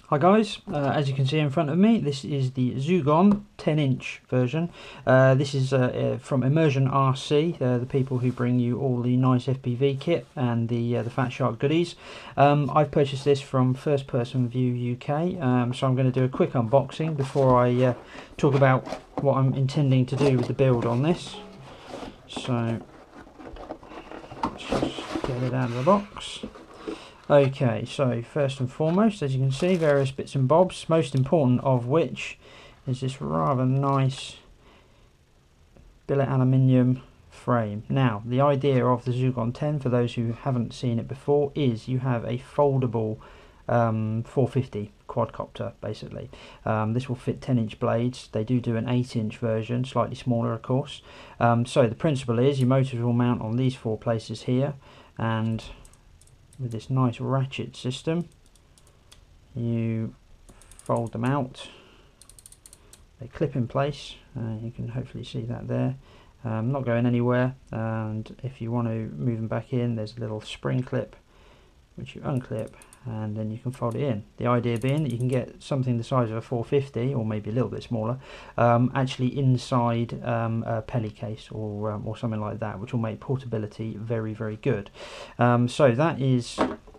Hi guys, as you can see in front of me, this is the XuGong 10-inch version. This is from Immersion RC, the people who bring you all the nice FPV kit and the Fat Shark goodies. I've purchased this from First Person View UK, so I'm going to do a quick unboxing before I talk about what I'm intending to do with the build on this. So let's just get it out of the box. Okay, so first and foremost, as you can see, various bits and bobs, most important of which is this rather nice billet aluminium frame. Now, the idea of the XuGong 10, for those who haven't seen it before, is you have a foldable 450 quadcopter, basically. This will fit 10-inch blades. They do an 8-inch version, slightly smaller of course. So the principle is your motors will mount on these four places here, and with this nice ratchet system you fold them out, they clip in place, you can hopefully see that there, not going anywhere, and if you want to move them back in, there's a little spring clip which you unclip and then you can fold it in. The idea being that you can get something the size of a 450 or maybe a little bit smaller actually inside a pelly case or something like that, which will make portability very, very good. So that is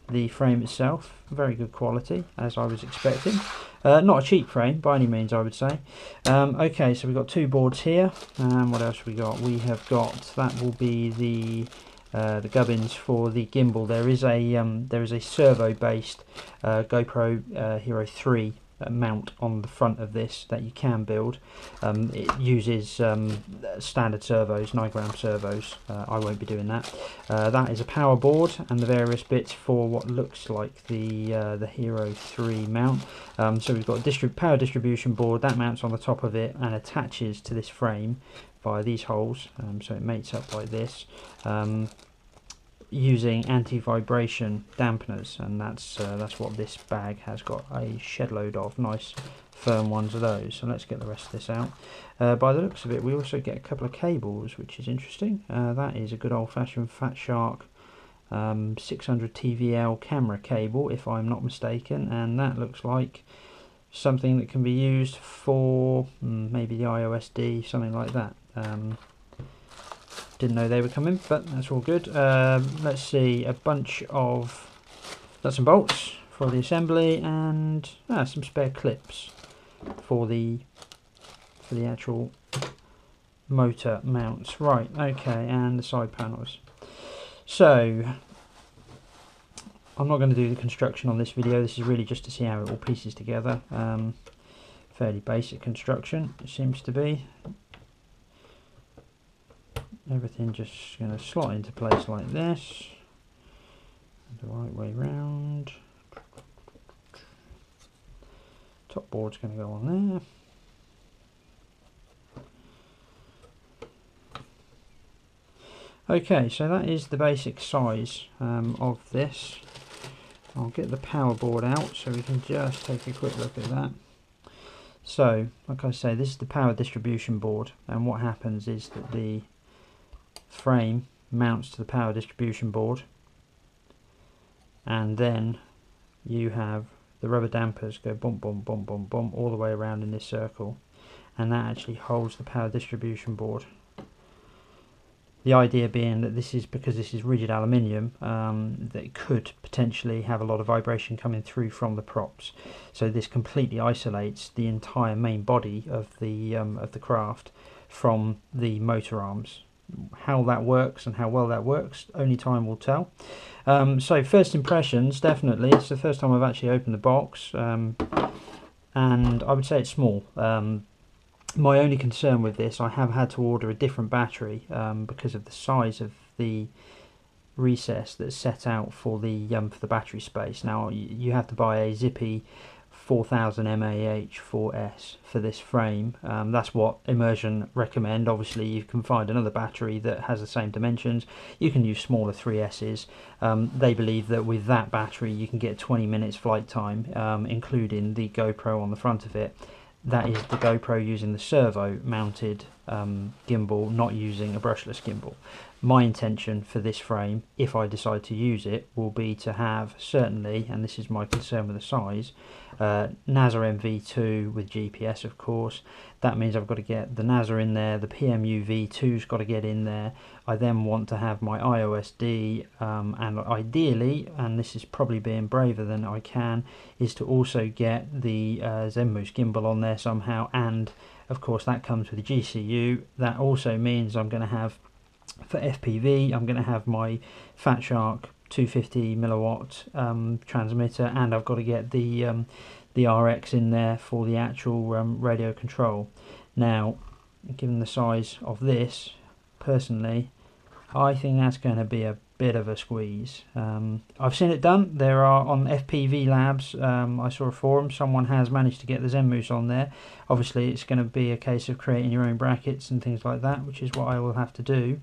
the frame itself, very good quality as I was expecting. Not a cheap frame by any means, I would say. Okay, so we've got two boards here. What else have we got? We have got, that will be the gubbins for the gimbal. There is a servo-based GoPro Hero 3 mount on the front of this that you can build. It uses standard servos, 9-gram servos. I won't be doing that. That is a power board and the various bits for what looks like the Hero 3 mount. So we've got a power distribution board that mounts on the top of it and attaches to this frame via these holes, so it mates up like this, using anti-vibration dampeners, and that's what this bag has got a shed load of, nice firm ones of those. So let's get the rest of this out. By the looks of it, we also get a couple of cables, which is interesting. That is a good old-fashioned Fat Shark 600 TVL camera cable, if I'm not mistaken, and that looks like something that can be used for maybe the IOSD, something like that. Didn't know they were coming, but that's all good. Let's see, a bunch of nuts and bolts for the assembly, and some spare clips for the actual motor mounts. Right, okay, and the side panels. So I'm not going to do the construction on this video. This is really just to see how it all pieces together. Fairly basic construction, it seems to be. Everything just going to slot into place like this, the right way round. Top board's going to go on there. Okay, so that is the basic size of this. I'll get the power board out so we can just take a quick look at that. So, like I say, this is the power distribution board, and what happens is that the frame mounts to the power distribution board, and then you have the rubber dampers go bump bump bump bump bump all the way around in this circle, and that actually holds the power distribution board. The idea being that this is, because this is rigid aluminium, that it could potentially have a lot of vibration coming through from the props. So this completely isolates the entire main body of the craft from the motor arms. How that works and how well that works, only time will tell. So first impressions, definitely, it's the first time I've actually opened the box, and I would say it's small. My only concern with this, I have had to order a different battery because of the size of the recess that's set out for the battery space. Now you have to buy a zippy 4000 mAh 4S for this frame. That's what Immersion recommend. Obviously you can find another battery that has the same dimensions. You can use smaller 3Ss. They believe that with that battery you can get 20 minutes flight time, including the GoPro on the front of it. That is the GoPro using the servo mounted gimbal, not using a brushless gimbal. My intention for this frame, if I decide to use it, will be to have, certainly, and this is my concern with the size, NASA MV2 with GPS, of course. That means I've got to get the NASA in there, the PMU V2's got to get in there. I then want to have my IOSD, and ideally, and this is probably being braver than I can, is to also get the Zenmuse gimbal on there somehow, and of course that comes with the GCU. That also means I'm going to have, for FPV, I'm going to have my Fat Shark 250 milliwatt transmitter, and I've got to get the RX in there for the actual radio control. Now, given the size of this, personally, I think that's going to be a bit of a squeeze. I've seen it done. There are on FPV Labs, I saw a forum, someone has managed to get the Zenmuse on there. Obviously it's going to be a case of creating your own brackets and things like that, which is what I will have to do.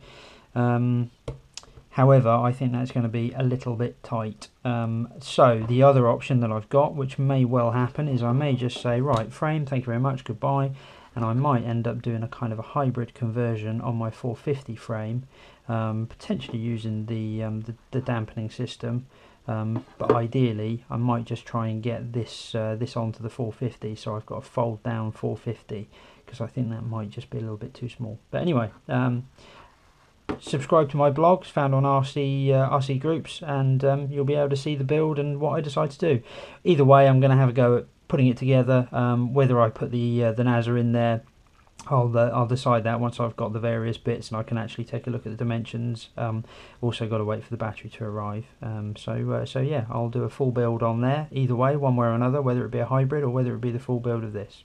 However, I think that's going to be a little bit tight. So the other option that I've got, which may well happen, is I may just say, right, frame, thank you very much, goodbye, and I might end up doing a kind of a hybrid conversion on my 450 frame, potentially using the dampening system, but ideally I might just try and get this onto the 450, so I've got a fold down 450, because I think that might just be a little bit too small. But anyway, subscribe to my blogs found on RCGroups, and you'll be able to see the build and what I decide to do. Either way, I'm going to have a go at putting it together. Whether I put the NASA in there, I'll decide that once I've got the various bits and I can actually take a look at the dimensions. Also got to wait for the battery to arrive. So yeah, I'll do a full build on there either way, one way or another, whether it be a hybrid or whether it be the full build of this.